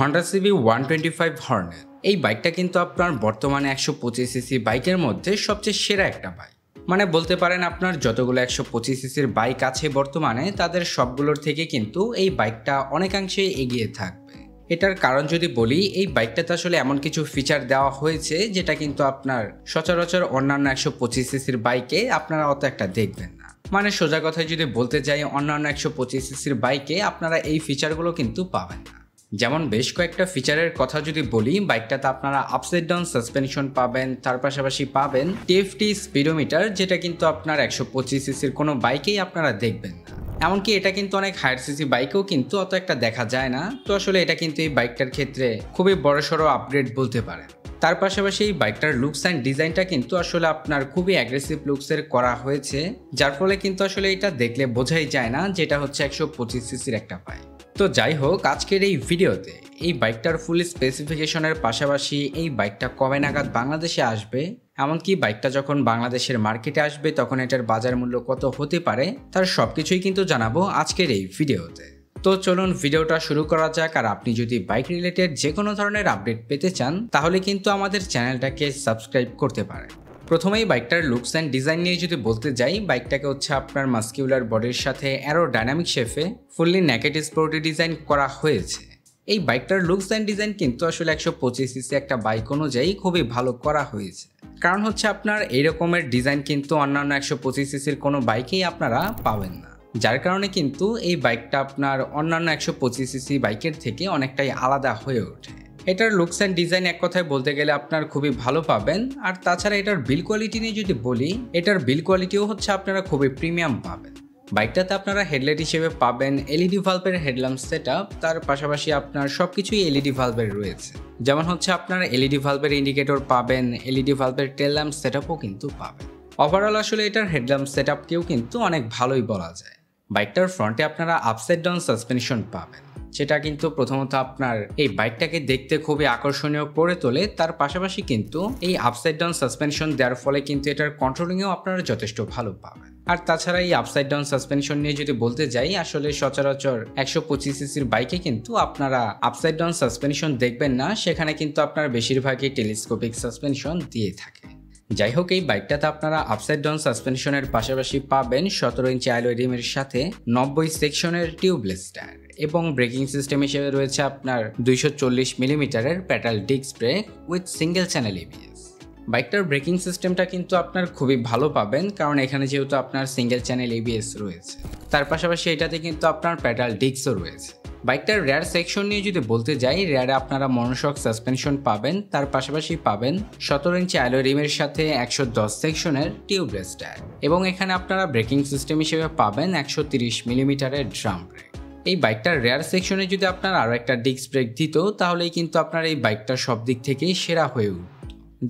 Honda CB 125 Hornet. এই বাইকটা কিন্তু আপনার বর্তমানে 125 সিসি বাইকের মধ্যে সবচেয়ে সেরা একটা বাইক। মানে বলতে পারেন আপনার যতগুলো 125 সিসির বাইক আছে বর্তমানে তাদের সবগুলোর থেকে কিন্তু এই বাইকটা অনেকাংশে এগিয়ে থাকবে। এটার কারণ যদি বলি, এই বাইকটাতে আসলে এমন কিছু ফিচার দেওয়া হয়েছে যেটা কিন্তু আপনার সচরাচর অন্যান্য 125 সিসির বাইকে আপনারা অত একটা দেখবেন না। মানে সোজা কথায় যদি বলতে যাই, অন্যান্য 125 সিসির বাইকে আপনারা এই ফিচারগুলো কিন্তু পাবেন না। যেমন বেশ কয়েকটা ফিচারের কথা যদি বলি, বাইকটাতে আপনারা আপসাইড ডাউন সাসপেনশন পাবেন, তার পাশাপাশি পাবেন টিএফটি স্পিডোমিটার, যেটা কিন্তু আপনার 125 সিসির কোনো বাইকেই আপনারা দেখবেন না। এমনকি এটা কিন্তু অনেক হায়ার সিসি বাইকেও কিন্তু অত একটা দেখা যায় না। তো আসলে এটা কিন্তু এই বাইকটার ক্ষেত্রে খুবই বড়সড় আপগ্রেড বলতে পারেন। তার পাশাপাশি এই বাইকটার লুকস অ্যান্ড ডিজাইনটা কিন্তু আসলে আপনার খুবই অ্যাগ্রেসিভ লুকসের করা হয়েছে, যার ফলে কিন্তু আসলে এটা দেখলে বোঝাই যায় না যেটা হচ্ছে 125 সিসির একটা বাইক। তো যাই হোক, আজকের এই ভিডিওতে এই বাইকটার ফুল স্পেসিফিকেশনের পাশাপাশি এই বাইকটা কবে নাগাদ বাংলাদেশে আসবে, এমনকি বাইকটা যখন বাংলাদেশের মার্কেটে আসবে তখন এটার বাজার মূল্য কত হতে পারে, তার সবকিছুই কিন্তু জানাবো আজকের এই ভিডিওতে। তো চলুন ভিডিওটা শুরু করা যাক। আর আপনি যদি বাইক রিলেটেড যে কোনো ধরনের আপডেট পেতে চান তাহলে কিন্তু আমাদের চ্যানেলটাকে সাবস্ক্রাইব করতে পারেন। প্রথমেই বাইকটার লুকস অ্যান্ড ডিজাইন নিয়ে যদি বলতে যাই, বাইকটাকে হচ্ছে আপনার মাস্কিউলার বডির সাথে অ্যারো ডাইনামিক শেপে ফুললি নেকেড স্পোর্টি ডিজাইন করা হয়েছে। এই বাইকটার লুকস অ্যান্ড ডিজাইন কিন্তু আসলে 125 সিসি একটা বাইক অনুযায়ী খুবই ভালো করা হয়েছে। কারণ হচ্ছে আপনার এই রকমের ডিজাইন কিন্তু অন্যান্য 125 সিসির কোনো বাইকেই আপনারা পাবেন না, যার কারণে কিন্তু এই বাইকটা আপনার অন্যান্য 125 সিসি বাইকের থেকে অনেকটাই আলাদা হয়ে ওঠে। এটার লুকস অ্যান্ড ডিজাইন এক কথায় বলতে গেলে আপনার খুবই ভালো পাবেন। আর তাছাড়া এটার বিল কোয়ালিটি নিয়ে যদি বলি, এটার বিল কোয়ালিটিও হচ্ছে আপনারা খুবই প্রিমিয়াম পাবেন। বাইকটাতে আপনারা হেডলাইট হিসেবে পাবেন এলইডি ভালভের হেডল্যাম্প সেটআপ, তার পাশাপাশি আপনার সবকিছুই এলইডি ভালভের রয়েছে। যেমন হচ্ছে আপনার এলইডি ভালভের ইন্ডিকেটর পাবেন, এলইডি ভালভের টেল ল্যাম্প সেটআপও কিন্তু পাবেন। ওভারঅল আসলে এটার হেডল্যাম্প সেটআপকেও কিন্তু অনেক ভালোই বলা যায়। বাইকটার ফ্রন্টে আপনারা আপসাইড ডাউন সাসপেনশন পাবেন, যেটা কিন্তু প্রথমত আপনার এই বাইকটাকে দেখতে খুবই আকর্ষণীয় করে তোলে। তার পাশাপাশি কিন্তু এই আপসাইড ডাউন সাসপেনশন দেওয়ার ফলে কিন্তু এটার কন্ট্রোলিংয়েও আপনারা যথেষ্ট ভালো পাবেন। আর তাছাড়া এই আপসাইড ডাউন সাসপেনশন নিয়ে যদি বলতে যাই, আসলে সচরাচর 125 সিসির বাইকে কিন্তু আপনারা আপসাইড ডাউন সাসপেনশন দেখবেন না, সেখানে কিন্তু আপনার বেশিরভাগই টেলিস্কোপিক সাসপেনশন দিয়ে থাকে। যাই হোক, এই বাইকটাতে আপনারা আপসাইড ডাউন সাসপেনশনের পাশাপাশি পাবেন 17 ইঞ্চি অ্যালয় রিমের সাথে 90 সেকশনের টিউবলেস টায়ার, এবং ব্রেকিং সিস্টেম হিসেবে রয়েছে আপনার 240 মিলিমিটারের petal disc brake with single channel ABS. বাইকটার ব্রেকিং সিস্টেমটা কিন্তু আপনার খুবই ভালো পাবেন, কারণ এখানে যেহেতু আপনার সিঙ্গেল চ্যানেল এবিএস রয়েছে, তার পাশাপাশি এটাতে কিন্তু আপনার প্যাডাল ডিস্কও রয়েছে। বাইকটার রেয়ার সেকশন নিয়ে যদি বলতে যাই, রেয়ারে আপনারা মনোশক সাসপেনশন পাবেন, তার পাশাপাশি পাবেন 17 ইঞ্চি অ্যালয় রিমের সাথে 110 সেকশনের টিউবলেস টায়ার, এবং এখানে আপনারা ব্রেকিং সিস্টেম হিসেবে পাবেন 130 মিলিমিটারের ড্রাম ব্রেক। এই বাইকটার রেয়ার সেকশনে যদি আপনার আরও একটা ডিস্ক ব্রেক দিত তাহলেই কিন্তু আপনার এই বাইকটা সব দিক থেকেই সেরা হয়ে উঠত।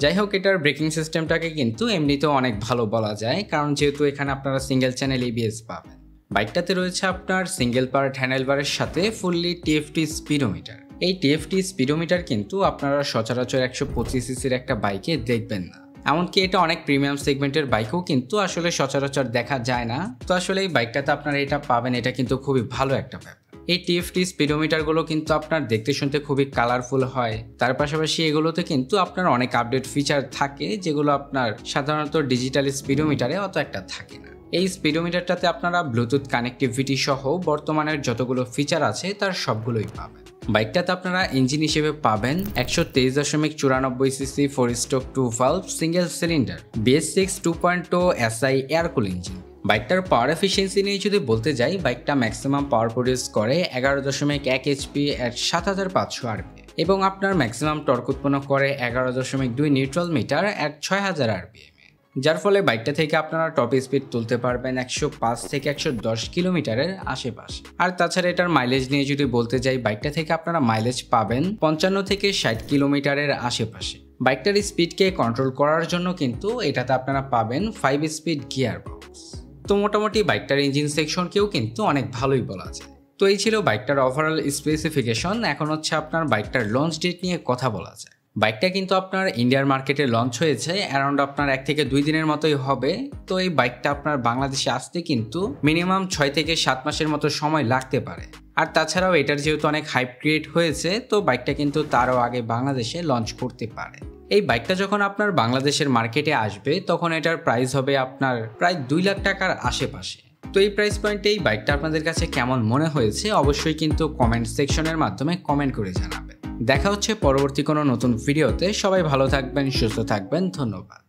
যাই হোক, এটার ব্রেকিং সিস্টেমটাকে কিন্তু এমনিতেও অনেক ভালো বলা যায়, কারণ যেহেতু এখানে আপনারা সিঙ্গেল চ্যানেল এবিএস পাবেন। বাইকটাতে রয়েছে আপনার সিঙ্গেল পার্ট হ্যান্ডেলবারের সাথে ফুললি টিএফটি স্পিডোমিটার। এই টিএফটি স্পিডোমিটার কিন্তু আপনারা সচরাচর 125 সিসির একটা বাইকে দেখবেন না, এমনকি এটা অনেক প্রিমিয়াম সেগমেন্টের বাইকেও কিন্তু আসলে সচরাচর দেখা যায় না। তো আসলে এই বাইকটাতে আপনারা এটা পাবেন, এটা কিন্তু খুবই ভালো একটা ব্যাপার। এই টিএফটি স্পিডোমিটারগুলো কিন্তু আপনার দেখতে শুনতে খুবই কালারফুল হয়, তার পাশাপাশি এগুলোতে কিন্তু আপনার অনেক আপডেট ফিচার থাকে যেগুলো আপনার সাধারণত ডিজিটাল স্পিডোমিটারে অত একটা থাকে না। এই স্পিডোমিটারটাতে আপনারা ব্লুটুথ কানেক্টিভিটি সহ বর্তমানের যতগুলো ফিচার আছে তার সবগুলোই পাবেন। বাইকটাতে আপনারা ইঞ্জিন হিসেবে পাবেন 123.94 CC 4 stroke 2 valve single cylinder BS6 2.0 SI air কুল ইঞ্জিন। বাইকটার পাওয়ার এফিসিয়েন্সি নিয়ে যদি বলতে যাই, বাইকটা ম্যাক্সিমাম পাওয়ার প্রডিউস করে 11.1 HP at 7500 RPM, এবং আপনার ম্যাক্সিমাম টর্ক উৎপন্ন করে 11.2 নিউট্রাল মিটার at 6000 RPM, যার ফলে বাইকটা থেকে আপনারা টপ স্পিড তুলতে পারবেন 105 থেকে 110 কিলোমিটারের আশেপাশে। আর তাছাড়া এটার মাইলেজ নিয়ে যদি বলতে যাই, বাইকটা থেকে আপনারা মাইলেজ পাবেন 55 থেকে 60 কিলোমিটারের আশেপাশে। বাইকটার স্পিডকে কন্ট্রোল করার জন্য কিন্তু এটাতে আপনারা পাবেন 5 স্পিড গিয়ার বক্স। তো মোটামুটি বাইকটার ইঞ্জিন সেকশনকেও কিন্তু অনেক ভালোই বলা যায়। তো এই ছিল বাইকটার ওভারঅল স্পেসিফিকেশন। এখন হচ্ছে আপনার বাইকটার লঞ্চ ডেট নিয়ে কথা বলা যায়। বাইকটা কিন্তু আপনার ইন্ডিয়ার মার্কেটে লঞ্চ হয়েছে অ্যারাউন্ড আপনার 1 থেকে 2 দিনের মতোই হবে। তো এই বাইকটা আপনার বাংলাদেশে আসতে কিন্তু মিনিমাম 6 থেকে 7 মাসের মতো সময় লাগতে পারে। আর তাছাড়াও এটার যেহেতু অনেক হাইপ ক্রিয়েট হয়েছে, তো বাইকটা কিন্তু তারও আগে বাংলাদেশে লঞ্চ করতে পারে। এই বাইকটা যখন আপনার বাংলাদেশের মার্কেটে আসবে তখন এটার প্রাইস হবে আপনার প্রায় 2 লাখ টাকার আশেপাশে। তো এই প্রাইস পয়েন্টে এই বাইকটা আপনাদের কাছে কেমন মনে হয়েছে অবশ্যই কিন্তু কমেন্ট সেকশনের মাধ্যমে কমেন্ট করে জানাবেন। দেখা হচ্ছে পরবর্তী কোনো নতুন ভিডিওতে। সবাই ভালো থাকবেন, সুস্থ থাকবেন, ধন্যবাদ।